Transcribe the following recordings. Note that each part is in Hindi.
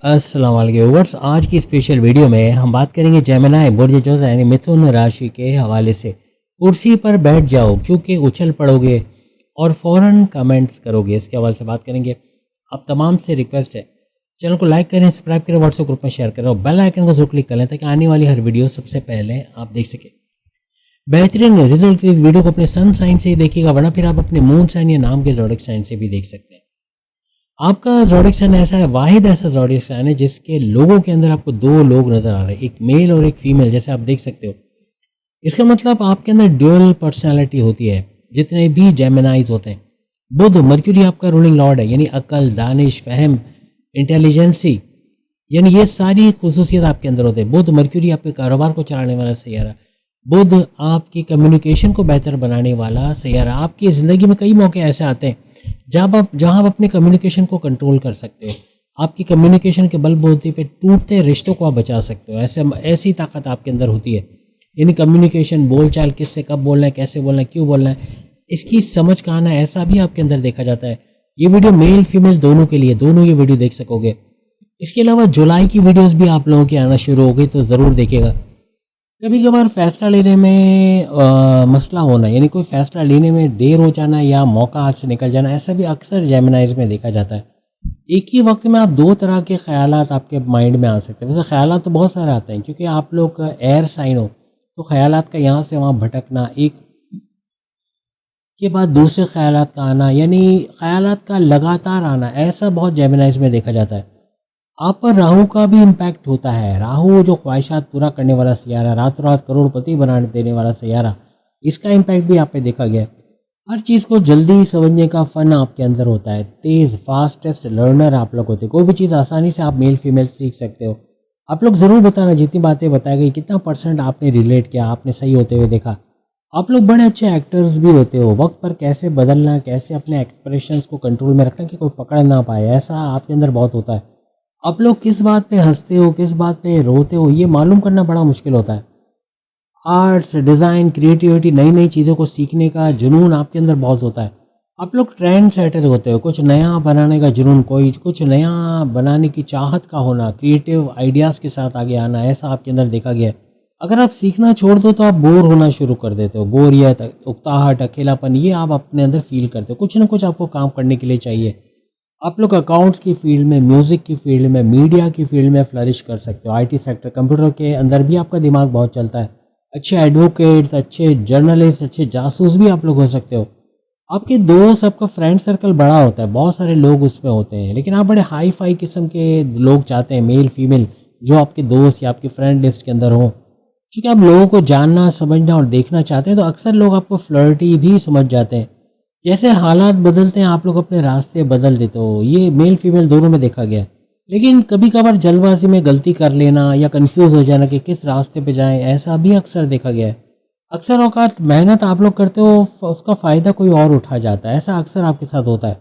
अस्सलाम वालेकुम व्यूअर्स। आज की स्पेशल वीडियो में हम बात करेंगे जेमिनी बुर्ज जोज़ा यानी मिथुन राशि के हवाले से। कुर्सी पर बैठ जाओ क्योंकि उछल पड़ोगे और फ़ौरन कमेंट्स करोगे, इसके हवाले से बात करेंगे। आप तमाम से रिक्वेस्ट है, चैनल को लाइक करें, सब्सक्राइब करें, व्हाट्सएप ग्रुप में शेयर करें और बेल आइकन को ज़रूर क्लिक कर लें ताकि आने वाली हर वीडियो सबसे पहले आप देख सकें। बेहतरीन रिजल्ट के लिए वीडियो को अपने सन साइन से ही देखिएगा, वरना फिर आप अपने मून साइन या नाम के ज़ोडिएक साइन से भी देख सकते हैं। आपका ज़ोडिएक साइन ऐसा है, वाहिद ऐसा ज़ोडिएक साइन है जिसके लोगों के अंदर आपको 2 लोग नज़र आ रहे हैं, एक मेल और एक फीमेल, जैसे आप देख सकते हो। इसका मतलब आपके अंदर ड्यूअल पर्सनैलिटी होती है, जितने भी जेमिनाइज़ होते हैं। बुध मर्क्यूरी आपका रूलिंग लॉर्ड है, यानी अक्ल, दानिश, फ़हम, इंटेलिजेंसी, यानी ये सारी खुसूसियत आपके अंदर होते हैं। बुध मर्क्यूरी आपके कारोबार को चलाने वाला सैयारा, बुध आपकी कम्युनिकेशन को बेहतर बनाने वाला सैयारा। आपकी ज़िंदगी में कई मौके ऐसे आते हैं जहाँ आप अपने कम्युनिकेशन को कंट्रोल कर सकते हो। आपकी कम्युनिकेशन के बलबूते पे टूटते रिश्तों को आप बचा सकते हो। ऐसी ताकत आपके अंदर होती है, यानी कम्युनिकेशन, बोलचाल, किससे कब बोलना है, कैसे बोलना है, क्यों बोलना है, इसकी समझ का आना, ऐसा भी आपके अंदर देखा जाता है। ये वीडियो मेल फीमेल दोनों के लिए, दोनों ये वीडियो देख सकोगे। इसके अलावा जुलाई की वीडियोस भी आप लोगों की आना शुरू हो गई, तो ज़रूर देखिएगा। कभी कभार फैसला लेने में मसला होना, यानी कोई फैसला लेने में देर हो जाना या मौका हाथ से निकल जाना, ऐसा भी अक्सर जेमिनाइज में देखा जाता है। एक ही वक्त में आप 2 तरह के ख्यालात आपके माइंड में आ सकते हैं। वैसे ख्यालात तो बहुत सारे आते हैं, क्योंकि आप लोग एयर साइन हो, तो ख्यालात का यहाँ से वहाँ भटकना, एक के बाद दूसरे ख्यालात का आना, यानी ख्यालात का लगातार आना, ऐसा बहुत जेमिनाइज में देखा जाता है। आप पर राहु का भी इम्पैक्ट होता है। राहु जो ख्वाहिशात पूरा करने वाला सैयारा, रातों रात करोड़पति बना देने वाला सैयारा, इसका इम्पैक्ट भी आप पे देखा गया है। हर चीज़ को जल्दी समझने का फ़न आपके अंदर होता है। तेज़ फास्टेस्ट लर्नर आप लोग होते हैं। कोई भी चीज़ आसानी से आप मेल फीमेल सीख सकते हो। आप लोग ज़रूर बताना, जितनी बातें बताई गई कितना परसेंट आपने रिलेट किया, आपने सही होते हुए देखा। आप लोग बड़े अच्छे एक्टर्स भी होते हो। वक्त पर कैसे बदलना, कैसे अपने एक्सप्रेशंस को कंट्रोल में रखना कि कोई पकड़ ना पाए, ऐसा आपके अंदर बहुत होता है। आप लोग किस बात पे हँसते हो, किस बात पे रोते हो, ये मालूम करना बड़ा मुश्किल होता है। आर्ट्स, डिज़ाइन, क्रिएटिविटी, नई-नई चीज़ों को सीखने का जुनून आपके अंदर बहुत होता है। आप लोग ट्रेंड सेटर होते हो, कुछ नया बनाने का जुनून, कोई कुछ नया बनाने की चाहत का होना, क्रिएटिव आइडियाज़ के साथ आगे आना, ऐसा आपके अंदर देखा गया है। अगर आप सीखना छोड़ दो तो आप बोर होना शुरू कर देते हो। बोरियत, उकताहट, अकेलापन, ये आप अपने अंदर फ़ील करते हो। कुछ ना कुछ आपको काम करने के लिए चाहिए। आप लोग अकाउंट्स की फ़ील्ड में, म्यूज़िक की फ़ील्ड में, मीडिया की फ़ील्ड में फ्लरिश कर सकते हो। आईटी सेक्टर, कंप्यूटर के अंदर भी आपका दिमाग बहुत चलता है। अच्छे एडवोकेट्स, अच्छे जर्नलिस्ट, अच्छे जासूस भी आप लोग हो सकते हो। आपके दोस्त, आपका फ्रेंड सर्कल बड़ा होता है, बहुत सारे लोग उसमें होते हैं, लेकिन आप बड़े हाई-फाई किस्म के लोग चाहते हैं, मेल, फीमेल, जो आपके दोस्त या आपके फ्रेंड लिस्ट के अंदर हों। क्योंकि आप लोगों को जानना, समझना और देखना चाहते हैं, तो अक्सर लोग आपको फ्लर्टी भी समझ जाते हैं। जैसे हालात बदलते हैं, आप लोग अपने रास्ते बदल देते हो। ये मेल फीमेल दोनों में देखा गया है। लेकिन कभी-कभार जल्दबाज़ी में गलती कर लेना या कन्फ्यूज़ हो जाना कि किस रास्ते पे जाएँ, ऐसा भी अक्सर देखा गया है। अक्सर औक़ात मेहनत आप लोग करते हो, उसका फ़ायदा कोई और उठा जाता है, ऐसा अक्सर आपके साथ होता है।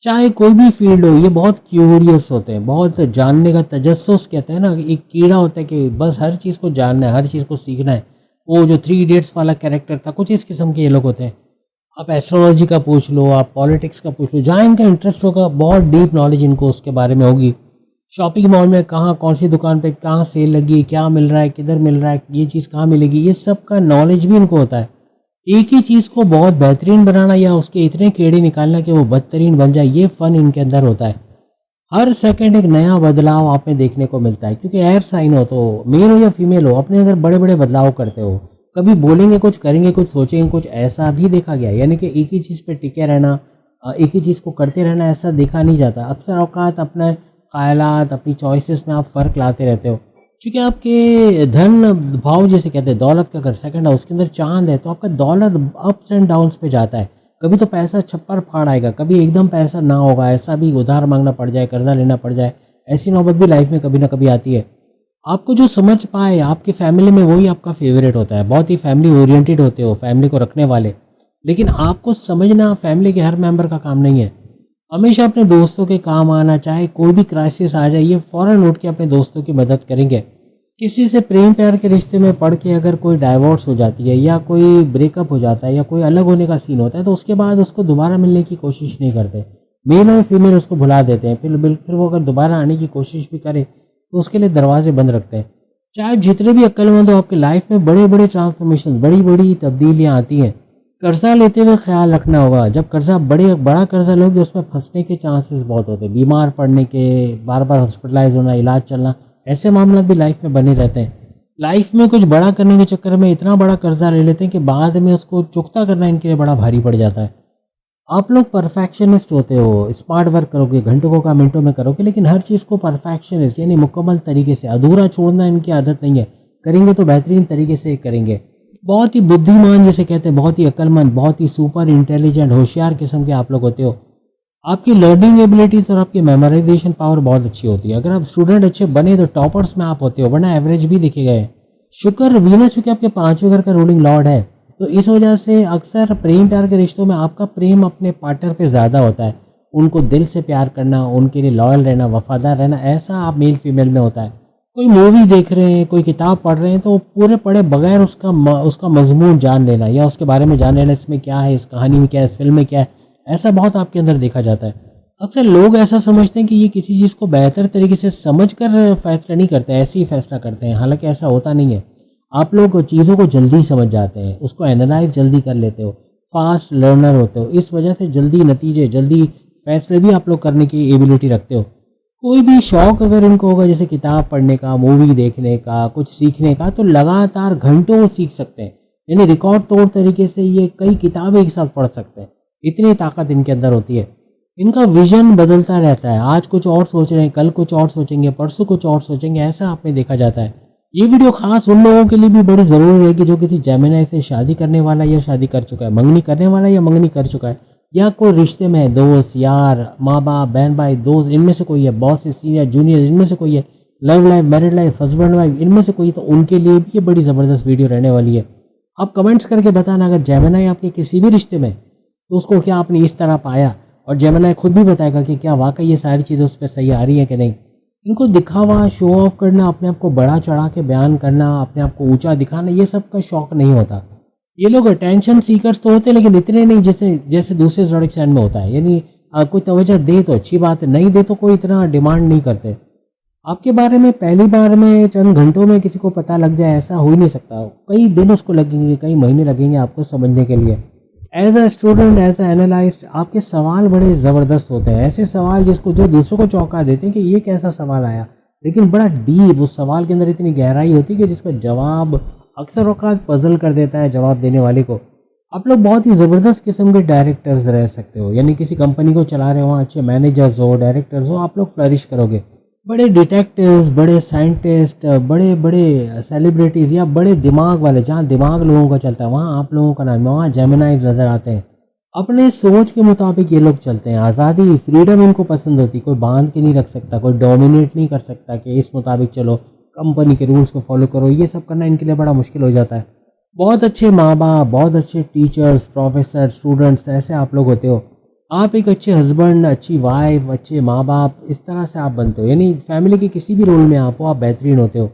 चाहे कोई भी फ़ील्ड हो, ये बहुत क्यूरियस होते हैं, बहुत जानने का तजस्सुस, कहते हैं ना, एक कीड़ा होता है कि बस हर चीज़ को जानना है, हर चीज़ को सीखना है। वो जो थ्री इडियट्स वाला कैरेक्टर था, कुछ इस किस्म के ये लोग होते हैं। आप एस्ट्रोलॉजी का पूछ लो, आप पॉलिटिक्स का पूछ लो, जहाँ इनका इंटरेस्ट होगा, बहुत डीप नॉलेज इनको उसके बारे में होगी। शॉपिंग मॉल में कहाँ, कौन सी दुकान पे कहाँ सेल लगी है, क्या मिल रहा है, किधर मिल रहा है, ये चीज़ कहाँ मिलेगी, ये सब का नॉलेज भी इनको होता है। एक ही चीज़ को बहुत बेहतरीन बनाना या उसके इतने कीड़े निकालना कि वो बदतरीन बन जाए, ये फ़न इनके अंदर होता है। हर सेकंड एक नया बदलाव आप में देखने को मिलता है, क्योंकि एयर साइन हो, तो मेल हो या फीमेल हो, अपने अंदर बड़े-बड़े बदलाव करते हो। कभी बोलेंगे कुछ, करेंगे कुछ, सोचेंगे कुछ, ऐसा भी देखा गया है। यानी कि एक ही चीज़ पे टिके रहना, एक ही चीज़ को करते रहना, ऐसा देखा नहीं जाता। अक्सर औक़ात अपने ख़यालात, अपनी चॉइसेस में आप फ़र्क लाते रहते हो। क्योंकि आपके धन भाव, जैसे कहते हैं, दौलत का घर, सेकंड हाउस के अंदर चाँद है, तो आपका दौलत अप्स एंड डाउन्स पे जाता है। कभी तो पैसा छप्पर फाड़ आएगा, कभी एकदम पैसा ना होगा, ऐसा भी उधार मांगना पड़ जाए, कर्जा लेना पड़ जाए, ऐसी नौबत भी लाइफ में कभी ना कभी आती है। आपको जो समझ पाए आपकी फैमिली में, वही आपका फेवरेट होता है। बहुत ही फैमिली ओरिएंटेड होते हो, फैमिली को रखने वाले। लेकिन आपको समझना फैमिली के हर मेंबर का काम नहीं है। हमेशा अपने दोस्तों के काम आना, चाहे कोई भी क्राइसिस आ जाए, ये फ़ौरन उठ के अपने दोस्तों की मदद करेंगे। किसी से प्रेम प्यार के रिश्ते में पड़ के अगर कोई डाइवोर्स हो जाती है, या कोई ब्रेकअप हो जाता है, या कोई अलग होने का सीन होता है, तो उसके बाद उसको दोबारा मिलने की कोशिश नहीं करते। मेल और फीमेल उसको भुला देते हैं, फिर वो अगर दोबारा आने की कोशिश भी करे तो उसके लिए दरवाजे बंद रखते हैं। चाहे जितने भी अक्लमंद हो, आपके लाइफ में बड़े बड़े ट्रांसफॉर्मेशन, बड़ी बड़ी तब्दीलियाँ आती हैं। कर्जा लेते हुए ख्याल रखना होगा, जब कर्जा बड़ा कर्जा लोगे उसमें फंसने के चांसेस बहुत होते हैं, बीमार पड़ने के, बार बार हॉस्पिटलाइज होना, इलाज चलना, ऐसे मामला भी लाइफ में बने रहते हैं। लाइफ में कुछ बड़ा करने के चक्कर में इतना बड़ा कर्जा ले लेते हैं कि बाद में उसको चुकता करना इनके लिए बड़ा भारी पड़ जाता है। आप लोग परफेक्शनिस्ट होते हो, स्मार्ट वर्क करोगे, घंटों का मिनटों में करोगे, लेकिन हर चीज़ को परफेक्शनिस्ट यानी मुकम्मल तरीके से, अधूरा छोड़ना इनकी आदत नहीं है। करेंगे तो बेहतरीन तरीके से करेंगे। बहुत ही बुद्धिमान जिसे कहते हैं, बहुत ही अक्लमंद, बहुत ही सुपर इंटेलिजेंट, होशियार किस्म के आप लोग होते हो। आपकी लर्निंग एबिलिटीज़ और आपकी मेमोराइजेशन पावर बहुत अच्छी होती है। अगर आप स्टूडेंट अच्छे बने तो टॉपर्स में आप होते हो, वरना एवरेज भी दिखे गए। शुक्र वीनस चूंकि आपके 5वें घर का रूलिंग लॉर्ड है, तो इस वजह से अक्सर प्रेम प्यार के रिश्तों में आपका प्रेम अपने पार्टनर पे ज़्यादा होता है। उनको दिल से प्यार करना, उनके लिए लॉयल रहना, वफादार रहना, ऐसा आप मेल फीमेल में होता है। कोई मूवी देख रहे हैं, कोई किताब पढ़ रहे हैं, तो पूरे पढ़े बगैर उसका मजमून जान लेना या उसके बारे में जान लेना, इसमें क्या है, इस कहानी में क्या है, इस फिल्म में क्या है, ऐसा बहुत आपके अंदर देखा जाता है। अक्सर लोग ऐसा समझते हैं कि ये किसी चीज़ को बेहतर तरीके से समझ कर फैसला नहीं करते, ऐसे ही फैसला करते हैं, हालांकि ऐसा होता नहीं है। आप लोग चीज़ों को जल्दी समझ जाते हैं, उसको एनालाइज जल्दी कर लेते हो, फास्ट लर्नर होते हो, इस वजह से जल्दी नतीजे, जल्दी फैसले भी आप लोग करने की एबिलिटी रखते हो। कोई भी शौक अगर इनको होगा, जैसे किताब पढ़ने का, मूवी देखने का, कुछ सीखने का, तो लगातार घंटों वो सीख सकते हैं। यानी रिकॉर्ड तोड़ तरीके से ये कई किताबें एक साथ पढ़ सकते हैं, इतनी ताकत इनके अंदर होती है। इनका विजन बदलता रहता है, आज कुछ और सोच रहे हैं, कल कुछ और सोचेंगे, परसों कुछ और सोचेंगे, ऐसा आप में देखा जाता है। ये वीडियो खास उन लोगों के लिए भी बड़ी ज़रूरी है कि जो किसी जेमिनी से शादी करने वाला या शादी कर चुका है, मंगनी करने वाला या मंगनी कर चुका है, या कोई रिश्ते में है, दोस्त यार, माँ बाप, बहन भाई, दोस्त, इनमें से कोई है, बॉस से सीनियर जूनियर, इनमें से कोई है, love life, married life, husband wife, इनमें से कोई, तो उनके लिए भी ये बड़ी ज़बरदस्त वीडियो रहने वाली है। आप कमेंट्स करके बताना अगर जेमिनी आपके किसी भी रिश्ते में, तो उसको क्या आपने इस तरह पाया, और जेमिनी खुद भी बताएगा कि क्या वाकई ये सारी चीज़ें उस पर सही आ रही है कि नहीं। इनको दिखावा, शो ऑफ करना, अपने आप को बड़ा चढ़ा के बयान करना, अपने आप को ऊंचा दिखाना, ये सब का शौक नहीं होता। ये लोग अटेंशन सीकर्स तो होते हैं, लेकिन इतने नहीं जैसे जैसे दूसरे ज़ोडिएक साइन में होता है। यानी कोई तवज्जो दे तो अच्छी बात है, नहीं दे तो कोई इतना डिमांड नहीं करते। आपके बारे में पहली बार में चंद घंटों में किसी को पता लग जाए, ऐसा हो ही नहीं सकता। कई दिन उसको लगेंगे, कई महीने लगेंगे आपको समझने के लिए। As a student, as a analyst, आपके सवाल बड़े ज़बरदस्त होते हैं, ऐसे सवाल जिसको जो दूसरों को चौंका देते हैं कि ये कैसा सवाल आया, लेकिन बड़ा डीप, उस सवाल के अंदर इतनी गहराई होती है कि जिसका जवाब अक्सर औक़ात पज़ल कर देता है जवाब देने वाले को। आप लोग बहुत ही ज़बरदस्त किस्म के डायरेक्टर्स रह सकते हो, यानी किसी कंपनी को चला रहे हो, अच्छे मैनेजर्स हो, डायरेक्टर्स हो, आप लोग फ्लरिश करोगे। बड़े डिटेक्टिव्स, बड़े साइंटिस्ट, बड़े बड़े सेलिब्रिटीज़ या बड़े दिमाग वाले, जहाँ दिमाग लोगों का चलता है वहाँ आप लोगों का नाम है, वहाँ जेमिनीज़ नज़र आते हैं। अपने सोच के मुताबिक ये लोग चलते हैं, आज़ादी, फ्रीडम इनको पसंद होती है, कोई बांध के नहीं रख सकता, कोई डोमिनेट नहीं कर सकता कि इस मुताबिक चलो, कंपनी के रूल्स को फॉलो करो, ये सब करना इनके लिए बड़ा मुश्किल हो जाता है। बहुत अच्छे माँ बाप, बहुत अच्छे टीचर्स, प्रोफेसर, स्टूडेंट्स, ऐसे आप लोग होते हो। आप एक अच्छे हस्बैंड, अच्छी वाइफ, अच्छे माँ बाप, इस तरह से आप बनते हो, यानी फैमिली के किसी भी रोल में आप हो, आप बेहतरीन होते हो।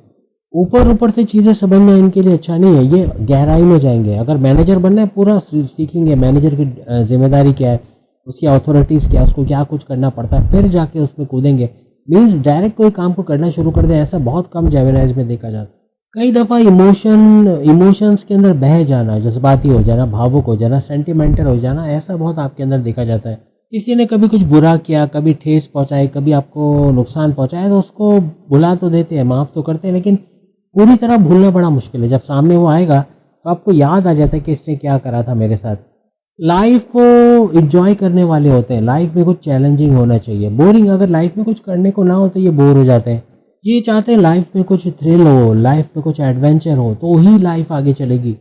ऊपर ऊपर से चीज़ें समझना इनके लिए अच्छा नहीं है, ये गहराई में जाएंगे। अगर मैनेजर बनना है, पूरा सीखेंगे मैनेजर की जिम्मेदारी क्या है, उसकी अथॉरिटीज़ क्या है, उसको क्या कुछ करना पड़ता है, फिर जाके उसमें कूदेंगे। मीन्स डायरेक्ट कोई काम को करना शुरू कर दे, ऐसा बहुत कम जेमिनीज़ में देखा जाता है। कई दफ़ा इमोशंस के अंदर बह जाना, जज्बाती हो जाना, भावुक हो जाना, सेंटिमेंटल हो जाना, ऐसा बहुत आपके अंदर देखा जाता है। किसी ने कभी कुछ बुरा किया, कभी ठेस पहुंचाई, कभी आपको नुकसान पहुंचाया, तो उसको भुला तो देते हैं, माफ़ तो करते हैं, लेकिन पूरी तरह भूलना बड़ा मुश्किल है। जब सामने वो आएगा तो आपको याद आ जाता है कि इसने क्या करा था मेरे साथ। लाइफ को एंजॉय करने वाले होते हैं, लाइफ में कुछ चैलेंजिंग होना चाहिए। बोरिंग, अगर लाइफ में कुछ करने को ना हो तो ये बोर हो जाते हैं। ये चाहते हैं लाइफ में कुछ थ्रिल हो, लाइफ में कुछ एडवेंचर हो, तो ही लाइफ आगे चलेगी।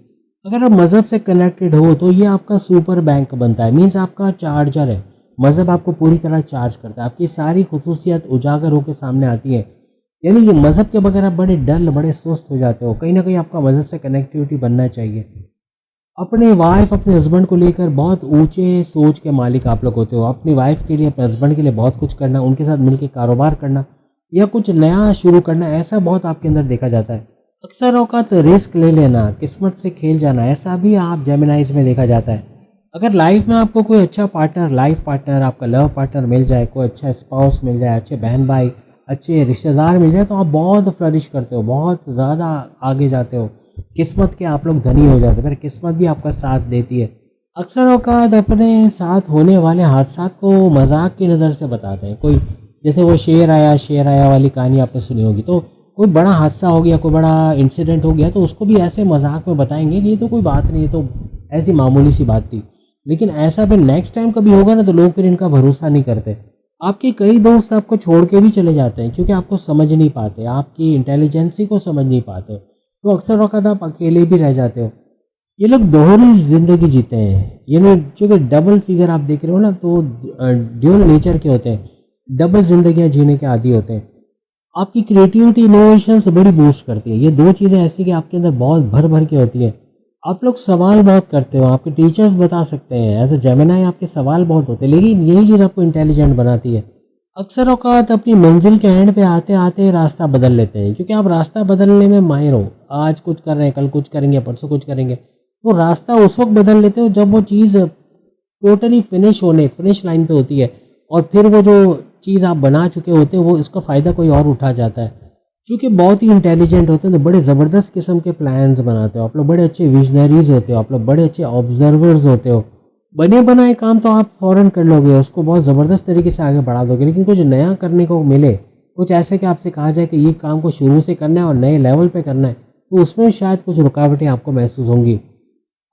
अगर आप मज़हब से कनेक्टेड हो तो ये आपका सुपर बैंक बनता है, मीन्स आपका चार्जर है। मज़हब आपको पूरी तरह चार्ज करता है, आपकी सारी खुसूसियत उजागर होकर सामने आती है। यानी कि मज़हब के बगैर आप बड़े डल, बड़े सुस्त हो जाते हो। कहीं ना कहीं आपका मज़हब से कनेक्टिविटी बनना चाहिए। अपने वाइफ, अपने हस्बैंड को लेकर बहुत ऊंचे सोच के मालिक आप लोग होते हो। अपनी वाइफ के लिए, अपने हस्बैंड के लिए बहुत कुछ करना, उनके साथ मिलकर कारोबार करना या कुछ नया शुरू करना, ऐसा बहुत आपके अंदर देखा जाता है। अक्सर औकात रिस्क ले लेना, किस्मत से खेल जाना, ऐसा भी आप जेमिनीज़ में देखा जाता है। अगर लाइफ में आपको कोई अच्छा पार्टनर, लाइफ पार्टनर, आपका लव पार्टनर मिल जाए, कोई अच्छा स्पाउस मिल जाए, अच्छे बहन भाई, अच्छे रिश्तेदार मिल जाए, तो आप बहुत फ्लरिश करते हो, बहुत ज़्यादा आगे जाते हो। किस्मत के आप लोग धनी हो जाते हो, फिर किस्मत भी आपका साथ देती है। अक्सर औकात अपने साथ होने वाले हादसात को मजाक की नज़र से बताते हैं। कोई जैसे वो शेर आया वाली कहानी आपने सुनी होगी, तो कोई बड़ा हादसा हो गया, कोई बड़ा इंसिडेंट हो गया, तो उसको भी ऐसे मजाक में बताएंगे कि ये तो कोई बात नहीं, ये तो ऐसी मामूली सी बात थी। लेकिन ऐसा फिर नेक्स्ट टाइम कभी होगा ना, तो लोग फिर इनका भरोसा नहीं करते। आपके कई दोस्त आपको छोड़ के भी चले जाते हैं क्योंकि आपको समझ नहीं पाते, आपकी इंटेलिजेंसी को समझ नहीं पाते। तो अक्सर वक़्त आप अकेले भी रह जाते हो। ये लोग दोहरी ज़िंदगी जीते हैं। ये लोग क्योंकि डबल फिगर आप देख रहे हो ना, तो ड्यूल नेचर के होते हैं, डबल ज़िंदगियाँ जीने के आदी होते हैं। आपकी क्रिएटिविटी, इनोवेशंस बड़ी बूस्ट करती है। ये 2 चीज़ें ऐसी कि आपके अंदर बहुत भर-भर के होती हैं। आप लोग सवाल बहुत करते हो, आपके टीचर्स बता सकते हैं, एज़ अ जेमिनी आपके सवाल बहुत होते हैं, लेकिन यही चीज़ आपको इंटेलिजेंट बनाती है। अक्सर औक़ात अपनी मंज़िल के एंड पे आते-आते रास्ता बदल लेते हैं, क्योंकि आप रास्ता बदलने में माहिर हो। आज कुछ कर रहे हैं, कल कुछ करेंगे, परसों कुछ करेंगे। तो रास्ता उस वक़्त बदल लेते हो जब वो चीज़ टोटली फिनिश लाइन पे होती है, और फिर वो जो चीज़ आप बना चुके होते हो, वो इसका फ़ायदा कोई और उठा जाता है। चूँकि बहुत ही इंटेलिजेंट होते हैं, तो बड़े ज़बरदस्त किस्म के प्लान्स बनाते हो। आप लोग बड़े अच्छे विज़नरीज़ होते हो, आप लोग बड़े अच्छे ऑब्ज़र्वर्स होते हो। बने बनाए काम तो आप फ़ौरन कर लोगे, उसको बहुत ज़बरदस्त तरीके से आगे बढ़ा दोगे, लेकिन कुछ नया करने को मिले, कुछ ऐसे कि आपसे कहा जाए कि ये काम को शुरू से करना है और नए लेवल पे करना है, तो उसमें शायद कुछ रुकावटें आपको महसूस होंगी।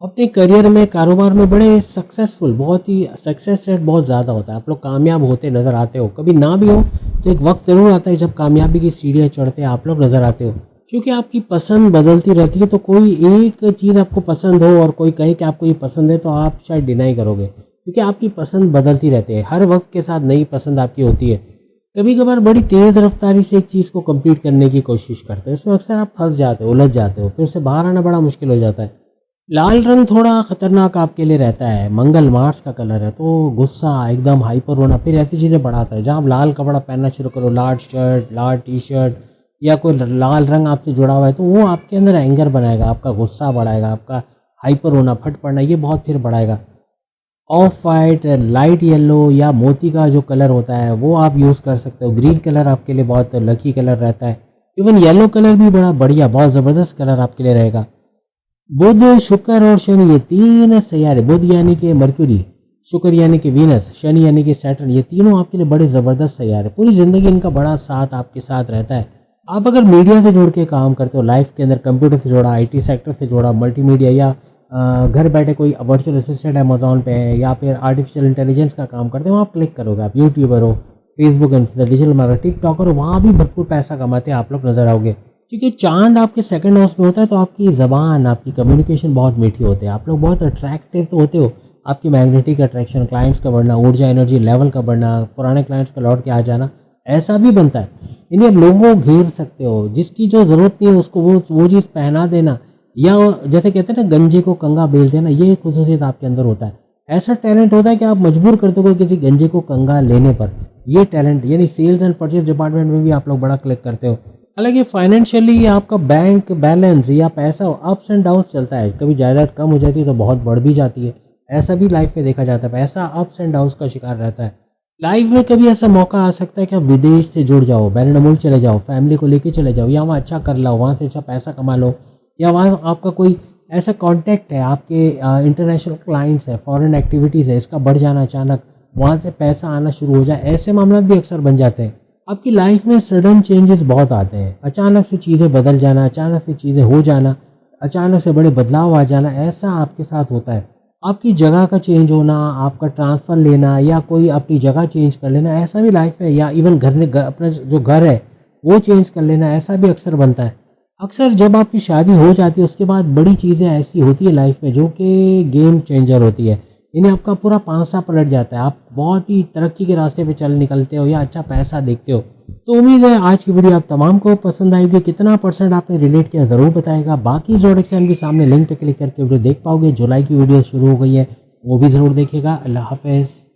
अपने करियर में, कारोबार में बड़े सक्सेसफुल, बहुत ही सक्सेस रेट बहुत ज़्यादा होता है। आप लोग कामयाब होते नज़र आते हो, कभी ना भी हो तो एक वक्त ज़रूर आता है जब कामयाबी की सीढ़ियाँ चढ़ते आप लोग नज़र आते हो। क्योंकि आपकी पसंद बदलती रहती है, तो कोई एक चीज़ आपको पसंद हो और कोई कहे कि आपको ये पसंद है, तो आप शायद डिनाई करोगे, क्योंकि आपकी पसंद बदलती रहती है। हर वक्त के साथ नई पसंद आपकी होती है। कभी कभार बड़ी तेज़ रफ्तारी से एक चीज़ को कंप्लीट करने की कोशिश करते हो, इसमें अक्सर आप फंस जाते हो, उलझ जाते हो, फिर उससे बाहर आना बड़ा मुश्किल हो जाता है। लाल रंग थोड़ा खतरनाक आपके लिए रहता है, मंगल मार्स का कलर है, तो गुस्सा, एकदम हाइपर होना, फिर ऐसी चीज़ें बढ़ाता है। जहाँ आप लाल कपड़ा पहनना शुरू करो, लाल शर्ट, लाल टी शर्ट, या कोई लाल रंग आपसे जुड़ा हुआ है, तो वो आपके अंदर एंगर बनाएगा, आपका गुस्सा बढ़ाएगा, आपका हाइपर होना, फट पड़ना, ये बहुत फिर बढ़ाएगा। ऑफ वाइट, लाइट येलो या मोती का जो कलर होता है, वो आप यूज़ कर सकते हो। ग्रीन कलर आपके लिए बहुत लकी कलर रहता है। इवन येलो कलर भी बड़ा बढ़िया, बहुत ज़बरदस्त कलर आपके लिए रहेगा। बुध, शुक्र और शनि, ये 3 सैयारे, बुध यानी कि मर्क्यूरी, शुक्र यानी कि वीनस, शनि यानी कि सैटर्न, ये तीनों आपके लिए बड़े ज़बरदस्त सैयारे। पूरी ज़िंदगी इनका बड़ा साथ आपके साथ रहता है। आप अगर मीडिया से जुड़ के काम करते हो, लाइफ के अंदर कंप्यूटर से जुड़ा, आईटी सेक्टर से जुड़ा, मल्टीमीडिया, या घर बैठे कोई वर्चुअल असिस्टेंट अमेज़न पे है, या फिर आर्टिफिशियल इंटेलिजेंस का काम करते हो, वहाँ क्लिक करोगे, आप यूट्यूबर हो, Facebook influencer, digital marketer, TikToker हो, वहाँ भी भरपूर पैसा कमाते हैं आप लोग नज़र आओगे। क्योंकि चाँद आपके सेकंड हाउस में होता है, तो आपकी ज़बान, आपकी कम्युनिकेशन बहुत मीठी होती है। आप लोग बहुत अट्रैक्टिव तो होते हो। आपकी मैग्नेटिक अट्रैक्शन, क्लाइंट्स का बढ़ना, ऊर्जा एनर्जी लेवल का बढ़ना, पुराने क्लाइंट्स का लौट के आ जाना, ऐसा भी बनता है। यानी आप लोगों को घेर सकते हो, जिसकी जो ज़रूरत नहीं है उसको वो चीज़ पहना देना, या जैसे कहते हैं ना, गंजे को कंघा बेल देना, ये ख़ुसूसियत आपके अंदर होता है। ऐसा टैलेंट होता है कि आप मजबूर कर दोगे किसी गंजे को कंघा लेने पर। ये टैलेंट, यानी सेल्स एंड परचेज डिपार्टमेंट में भी आप लोग बड़ा क्लिक करते हो। हालाँकि फाइनेंशियली आपका बैंक बैलेंस या पैसा अप्स एंड डाउन्स चलता है, कभी जायदाद कम हो जाती है तो बहुत बढ़ भी जाती है। ऐसा भी लाइफ में देखा जाता है, पैसा अप्स एंड डाउन्स का शिकार रहता है। लाइफ में कभी ऐसा मौका आ सकता है कि आप विदेश से जुड़ जाओ, बैरून मुल्क चले जाओ, फैमिली को लेके चले जाओ, या वहाँ अच्छा कर लो, वहाँ से अच्छा पैसा कमा लो, या वहाँ आपका कोई ऐसा कॉन्टैक्ट है, आपके इंटरनेशनल क्लाइंट्स है, फॉरेन एक्टिविटीज़ है, इसका बढ़ जाना, अचानक वहाँ से पैसा आना शुरू हो जाए, ऐसे मामला भी अक्सर बन जाते हैं। आपकी लाइफ में सडन चेंजेस बहुत आते हैं, अचानक से चीज़ें बदल जाना, अचानक से चीज़ें हो जाना, अचानक से बड़े बदलाव आ जाना, ऐसा आपके साथ होता है। आपकी जगह का चेंज होना, आपका ट्रांसफ़र लेना, या कोई अपनी जगह चेंज कर लेना, ऐसा भी लाइफ में, या इवन अपना जो घर है वो चेंज कर लेना, ऐसा भी अक्सर बनता है। अक्सर जब आपकी शादी हो जाती है, उसके बाद बड़ी चीज़ें ऐसी होती है लाइफ में जो कि गेम चेंजर होती है। यानी आपका पूरा पांसा पलट जाता है, आप बहुत ही तरक्की के रास्ते पे चल निकलते हो, या अच्छा पैसा देखते हो। तो उम्मीद है आज की वीडियो आप तमाम को पसंद आएगी। कितना परसेंट आपने रिलेट किया ज़रूर बताएगा। बाकी ज़ोडिएक साइन के सामने लिंक पे क्लिक करके वीडियो देख पाओगे। जुलाई की वीडियो शुरू हो गई है, वो भी ज़रूर देखिएगा। अल्लाह हाफ़िज़।